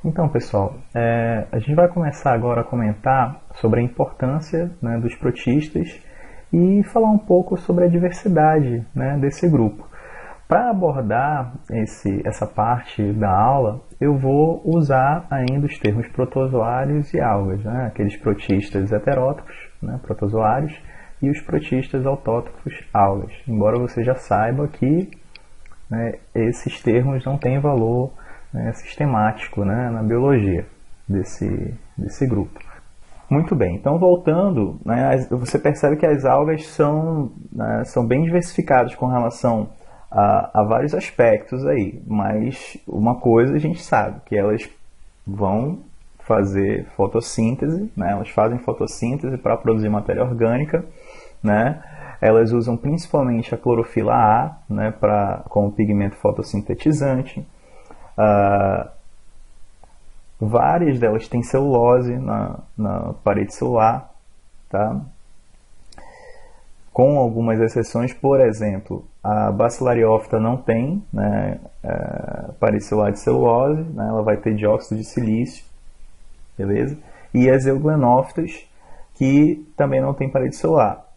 Então, pessoal, a gente vai começar agora a comentar sobre a importância, né, dos protistas e falar um pouco sobre a diversidade, né, desse grupo. Para abordar essa parte da aula, eu vou usar ainda os termos protozoários e algas, né, aqueles protistas heterótrofos, né, protozoários, e os protistas autótrofos, algas. Embora você já saiba que, né, esses termos não têm valor, né, sistemático, né, na biologia desse grupo. Muito bem, então voltando, né, você percebe que as algas são, né, são bem diversificadas com relação a vários aspectos aí, mas uma coisa a gente sabe, que elas vão fazer fotossíntese, né, elas fazem fotossíntese para produzir matéria orgânica, né, elas usam principalmente a clorofila A, né, como pigmento fotossintetizante. Várias delas têm celulose na parede celular, tá? Com algumas exceções, por exemplo, a Bacillariophyta não tem, né, parede celular de celulose, né, ela vai ter dióxido de silício, beleza? E as Euglenophytas, que também não tem parede celular.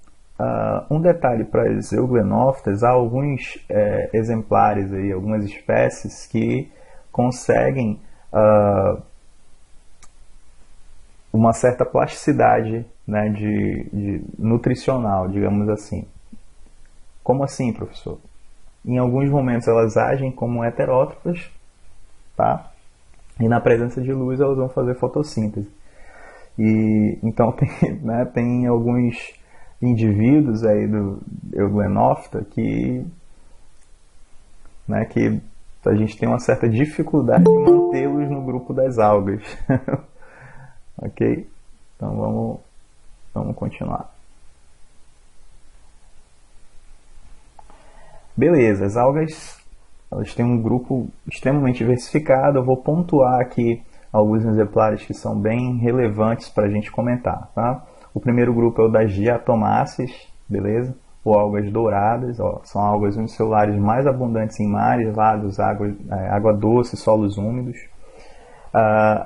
Um detalhe para as Euglenophytas, há alguns exemplares, aí, algumas espécies que conseguem uma certa plasticidade, né, de nutricional, digamos assim. Como assim, professor? Em alguns momentos elas agem como heterótrofas, tá? E na presença de luz elas vão fazer fotossíntese. E então tem, né, tem alguns indivíduos aí do Euglenophyta né, que a gente tem uma certa dificuldade de mantê-los no grupo das algas. Ok? Então vamos continuar. Beleza, as algas, elas têm um grupo extremamente diversificado. Eu vou pontuar aqui alguns exemplares que são bem relevantes para a gente comentar, tá? O primeiro grupo é o das diatomáceas, beleza? Ou algas douradas, ó, são algas unicelulares mais abundantes em mares, lagos, água doce, solos úmidos.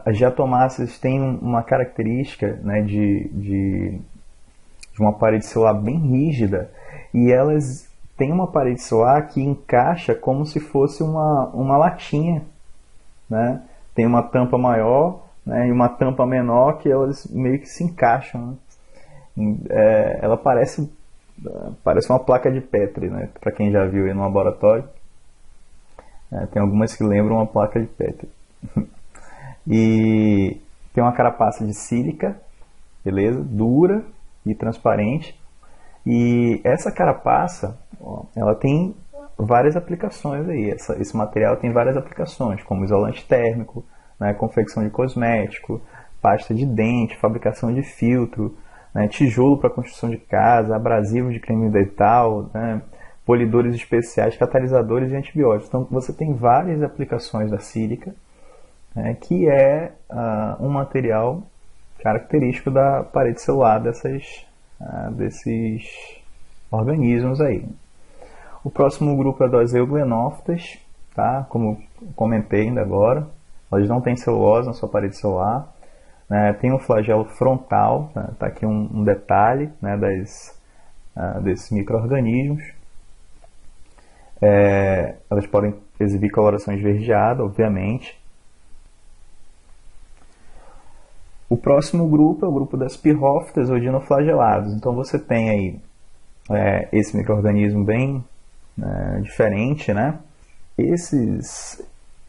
As diatomáceas têm uma característica, né, de uma parede celular bem rígida, e elas têm uma parede celular que encaixa como se fosse uma latinha, né? Tem uma tampa maior, né, e uma tampa menor que elas meio que se encaixam, né? Ela parece uma placa de Petri, né? Para quem já viu aí no laboratório, tem algumas que lembram uma placa de Petri. E tem uma carapaça de sílica, beleza? Dura e transparente. E essa carapaça, ó, ela tem várias aplicações aí. Esse material tem várias aplicações, como isolante térmico, né, confecção de cosmético, pasta de dente, fabricação de filtro, né, tijolo para construção de casa, abrasivo de creme dental, né, polidores especiais, catalisadores e antibióticos. Então você tem várias aplicações da sílica, né, que é um material característico da parede celular desses organismos aí. O próximo grupo é das Euglenophytas, tá? Como comentei ainda agora, elas não têm celulose na sua parede celular, né? Tem um flagelo frontal, né? Tá aqui um detalhe, né, desses micro-organismos. Elas podem exibir coloração esverdeada, obviamente. O próximo grupo é o grupo das pirrófitas ou dinoflagelados. Então você tem aí esse micro-organismo bem diferente, né? Esses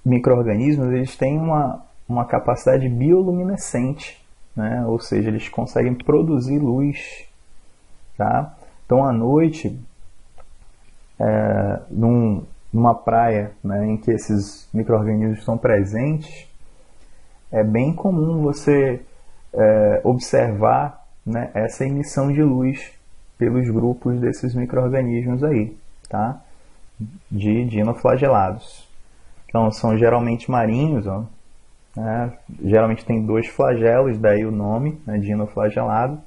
micro-organismos, eles têm uma capacidade bioluminescente, né? Ou seja, eles conseguem produzir luz, tá? Então à noite, numa praia, né, em que esses micro-organismos estão presentes, é bem comum você observar, né, essa emissão de luz pelos grupos desses micro-organismos aí, tá? De dinoflagelados. Então são geralmente marinhos, ó, né? Geralmente tem 2 flagelos, daí o nome, né, dinoflagelado.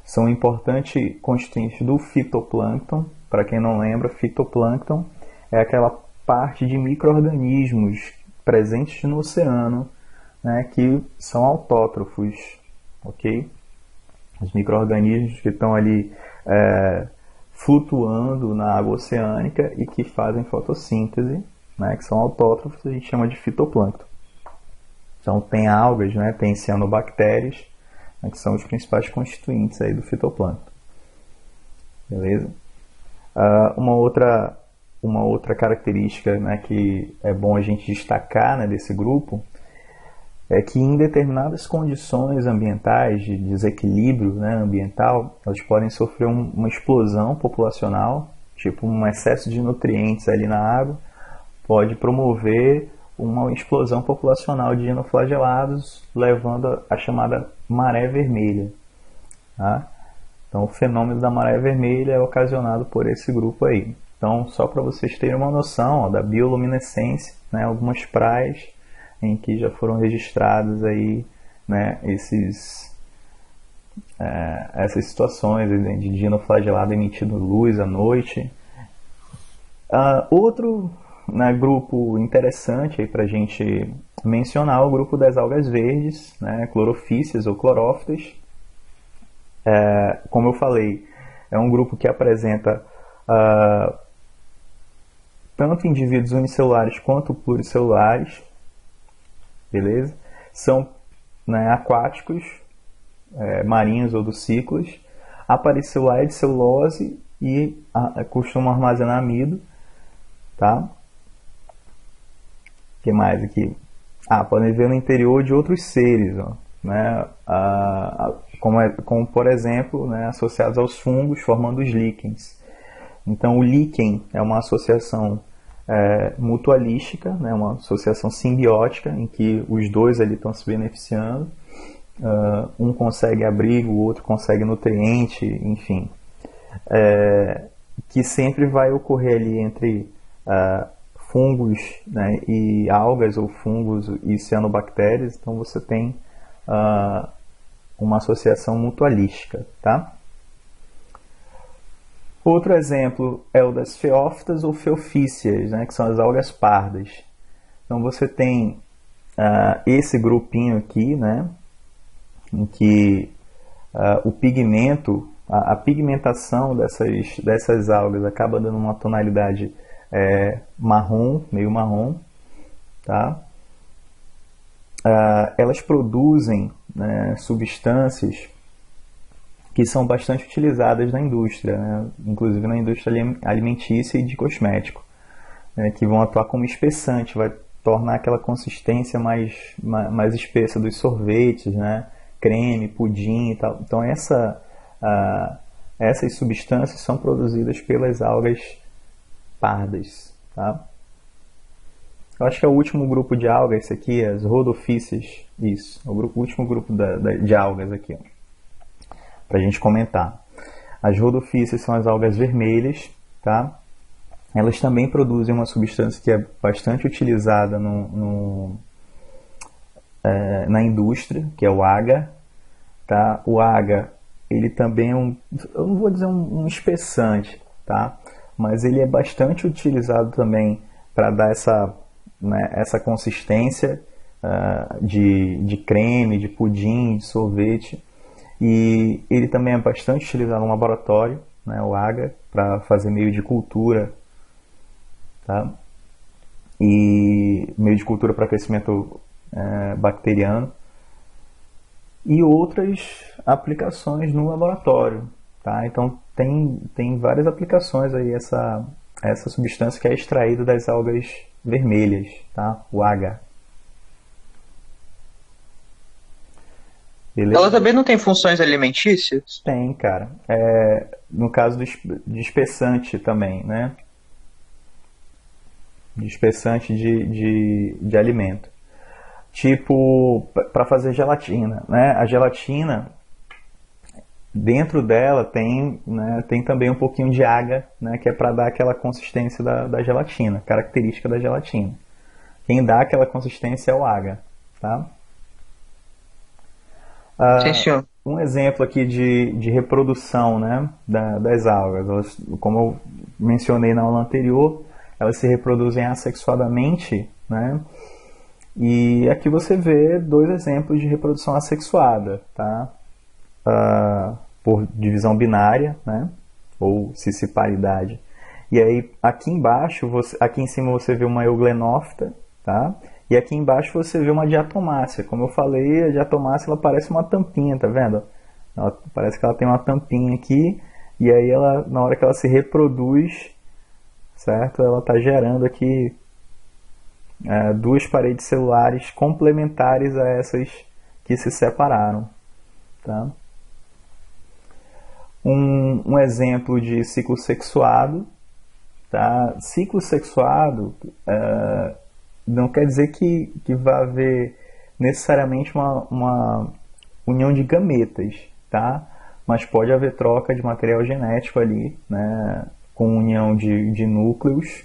São importantes constituintes do fitoplâncton. Para quem não lembra, fitoplâncton é aquela parte de micro-organismos presentes no oceano, né, que são autótrofos, ok? Os micro-organismos que estão ali flutuando na água oceânica e que fazem fotossíntese, né, que são autótrofos, a gente chama de fitoplâncton. Então tem algas, né, tem cianobactérias, né, que são os principais constituintes aí do fitoplâncton. Beleza? Uma outra característica, né, que é bom a gente destacar, né, desse grupo é que em determinadas condições ambientais de desequilíbrio, né, ambiental, elas podem sofrer uma explosão populacional, tipo um excesso de nutrientes ali na água, pode promover uma explosão populacional de dinoflagelados, levando a chamada maré vermelha. Tá? Então, o fenômeno da maré vermelha é ocasionado por esse grupo aí. Então, só para vocês terem uma noção, ó, da bioluminescência, né, algumas praias em que já foram registradas aí, né, essas situações de dinoflagelado emitindo luz à noite. Outro, né, grupo interessante para a gente mencionar é o grupo das algas verdes, né, clorofíceas ou clorófitas. Como eu falei, é um grupo que apresenta tanto indivíduos unicelulares quanto pluricelulares, beleza? São, né, aquáticos, marinhos ou dos ciclos, aparicilais de celulose e costumam armazenar amido, tá? O que mais aqui? Podem viver no interior de outros seres, ó, né? Como por exemplo, né, associados aos fungos, formando os líquens. Então, o líquen é uma associação mutualística, né, uma associação simbiótica, em que os dois ali estão se beneficiando. Um consegue abrigo, o outro consegue nutriente, enfim. Que sempre vai ocorrer ali entre fungos, né, e algas, ou fungos e cianobactérias. Então, você tem uma associação mutualística, tá? Outro exemplo é o das feófitas ou feofícias, né, que são as algas pardas. Então você tem esse grupinho aqui, né, em que o pigmento, a pigmentação dessas algas acaba dando uma tonalidade marrom, meio marrom, tá? Elas produzem, né, substâncias que são bastante utilizadas na indústria, né? Inclusive na indústria alimentícia e de cosmético, né? Que vão atuar como espessante, vai tornar aquela consistência mais espessa dos sorvetes, né? Creme, pudim e tal. Então essas substâncias são produzidas pelas algas pardas, tá? Eu acho que é o último grupo de algas, esse aqui, as rodophyces, isso, o último grupo de algas aqui, para a gente comentar. As rodophyces são as algas vermelhas, tá? Elas também produzem uma substância que é bastante utilizada na indústria, que é o agar, tá? O agar, ele também é eu não vou dizer um espessante, tá? Mas ele é bastante utilizado também para dar essa consistência de creme, de pudim, de sorvete. E ele também é bastante utilizado no laboratório, né, o agar, para fazer meio de cultura, tá? E meio de cultura para crescimento bacteriano. E outras aplicações no laboratório, tá? Então tem várias aplicações aí essa substância que é extraída das algas vermelhas, tá? O agar. Beleza? Ela também não tem funções alimentícias? Tem, cara. No caso de espessante também, né? De espessante de alimento. Tipo, para fazer gelatina, né? A gelatina, dentro dela tem também um pouquinho de agar, né? Que é para dar aquela consistência da gelatina, característica da gelatina. Quem dá aquela consistência é o agar, tá? Sim, senhor. Um exemplo aqui de reprodução, né, das algas. Elas, como eu mencionei na aula anterior, elas se reproduzem assexuadamente, né, E aqui você vê dois exemplos de reprodução assexuada, tá? Por divisão binária, né? Ou cisparidade. E aí aqui embaixo, aqui em cima você vê uma euglenófita, tá? E aqui embaixo você vê uma diatomácea. Como eu falei, a diatomácea ela parece uma tampinha, tá vendo? Parece que ela tem uma tampinha aqui, e aí ela, na hora que ela se reproduz, certo? Ela está gerando aqui duas paredes celulares complementares a essas que se separaram, tá? Um exemplo de ciclo sexuado, tá? Ciclo sexuado não quer dizer que vai haver necessariamente uma união de gametas, tá? Mas pode haver troca de material genético ali, né? Com união de núcleos.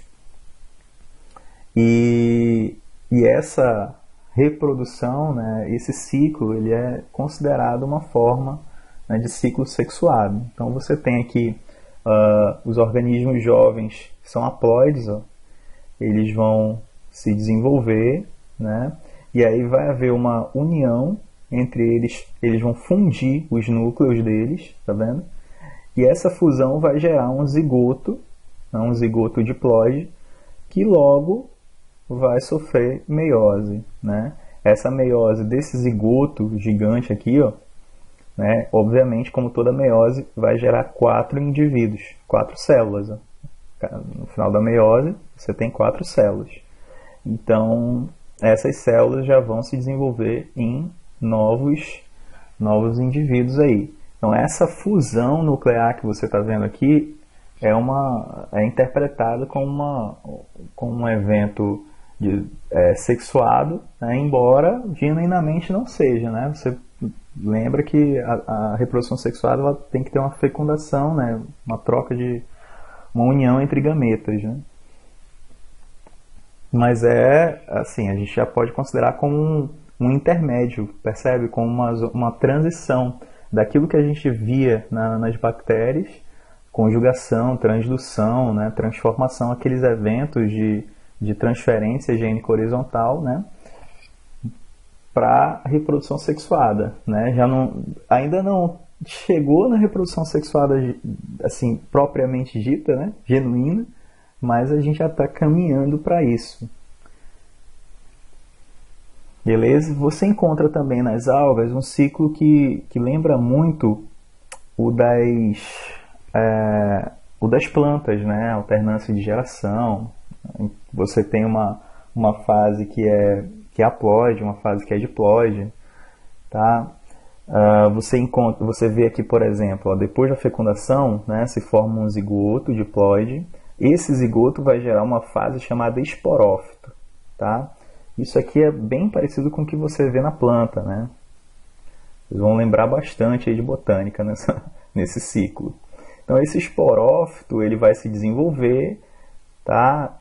E essa reprodução, né? Esse ciclo, ele é considerado uma forma, né, de ciclo sexuado. Então você tem aqui os organismos jovens, que são haploides, ó, eles vão se desenvolver, né? E aí vai haver uma união entre eles, eles vão fundir os núcleos deles, tá vendo? E essa fusão vai gerar um zigoto, né, um zigoto diploide, que logo vai sofrer meiose, né? Essa meiose desse zigoto gigante aqui, ó, né, obviamente, como toda meiose, vai gerar 4 indivíduos, 4 células. Ó. No final da meiose, você tem 4 células. Então, essas células já vão se desenvolver em novos indivíduos aí. Então, essa fusão nuclear que você está vendo aqui é interpretada como um evento sexuado, né, embora genuinamente não seja, né? Você lembra que a reprodução sexuada ela tem que ter uma fecundação, né, uma união entre gametas, né? Mas assim, a gente já pode considerar como um intermédio, percebe? Como uma transição daquilo que a gente via nas bactérias, conjugação, transdução, né, transformação, aqueles eventos de transferência gênica horizontal, né, para a reprodução sexuada, né? Ainda não chegou na reprodução sexuada assim propriamente dita, né, genuína, mas a gente já está caminhando para isso. Beleza? Você encontra também nas algas um ciclo que lembra muito o das plantas, né? Alternância de geração. Você tem uma fase que é haploide, uma fase que é diploide, tá? Você vê aqui, por exemplo, ó, depois da fecundação, né, se forma um zigoto diploide. Esse zigoto vai gerar uma fase chamada esporófito, tá? Isso aqui é bem parecido com o que você vê na planta, né? Vocês vão lembrar bastante aí de botânica nesse ciclo. Então esse esporófito ele vai se desenvolver, tá?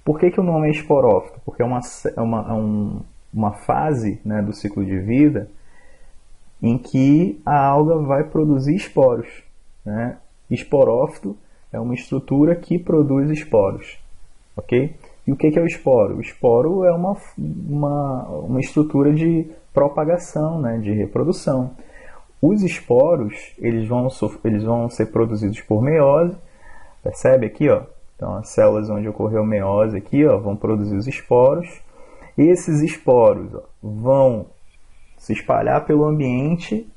Por que o nome é esporófito? Porque é uma fase, né, do ciclo de vida em que a alga vai produzir esporos, né? Esporófito é uma estrutura que produz esporos, ok? E o que é o esporo? O esporo é uma estrutura de propagação, né, de reprodução. Os esporos eles vão ser produzidos por meiose, percebe aqui, ó? Então as células onde ocorreu meiose aqui, ó, vão produzir os esporos. Esses esporos, ó, vão se espalhar pelo ambiente,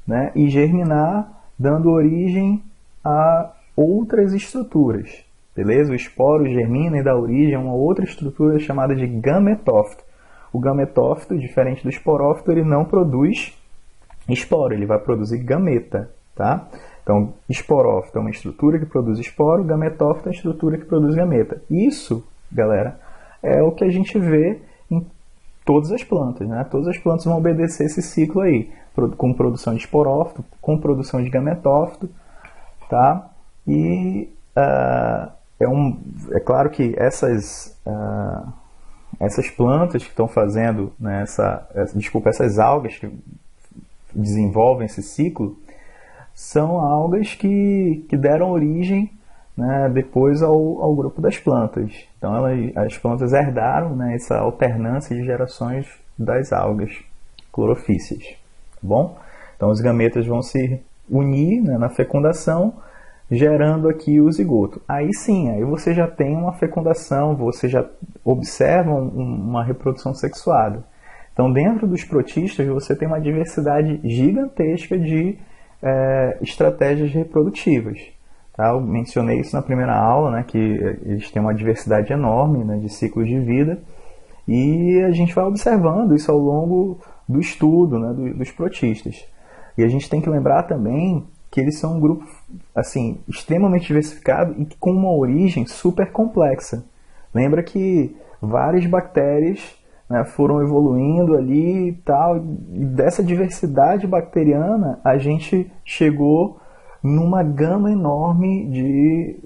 né, e germinar, dando origem a outras estruturas. Beleza? O esporo germina e dá origem a uma outra estrutura chamada de gametófito. O gametófito, diferente do esporófito, ele não produz esporo, ele vai produzir gameta, tá? Então, esporófito é uma estrutura que produz esporo, gametófito é uma estrutura que produz gameta. Isso, galera, é o que a gente vê em todas as plantas, né? Todas as plantas vão obedecer esse ciclo aí, com produção de esporófito, com produção de gametófito, tá? E é claro que essas plantas que estão fazendo, né, essas algas que desenvolvem esse ciclo, são algas que deram origem né, depois ao grupo das plantas. Então as plantas herdaram, né, essa alternância de gerações das algas clorofíceas. Tá bom? Então os gametas vão se unir, né, na fecundação, gerando aqui o zigoto. Aí sim, aí você já tem uma fecundação, você já observa uma reprodução sexuada. Então, dentro dos protistas, você tem uma diversidade gigantesca de estratégias reprodutivas. Tá? Eu mencionei isso na primeira aula, né, que eles têm uma diversidade enorme, né, de ciclos de vida, e a gente vai observando isso ao longo do estudo, né, dos protistas. E a gente tem que lembrar também que eles são um grupo assim, extremamente diversificado e com uma origem super complexa. Lembra que várias bactérias, né, foram evoluindo ali e tal, e dessa diversidade bacteriana a gente chegou numa gama enorme de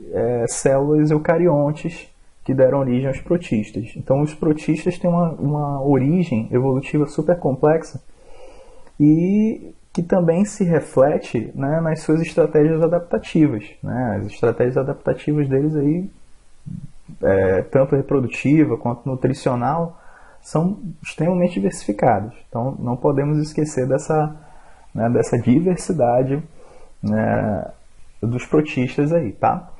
células eucariontes que deram origem aos protistas. Então os protistas têm uma origem evolutiva super complexa e que também se reflete, né, nas suas estratégias adaptativas. Né? As estratégias adaptativas deles aí, tanto reprodutiva quanto nutricional, são extremamente diversificadas. Então não podemos esquecer dessa diversidade, né, dos protistas aí, tá?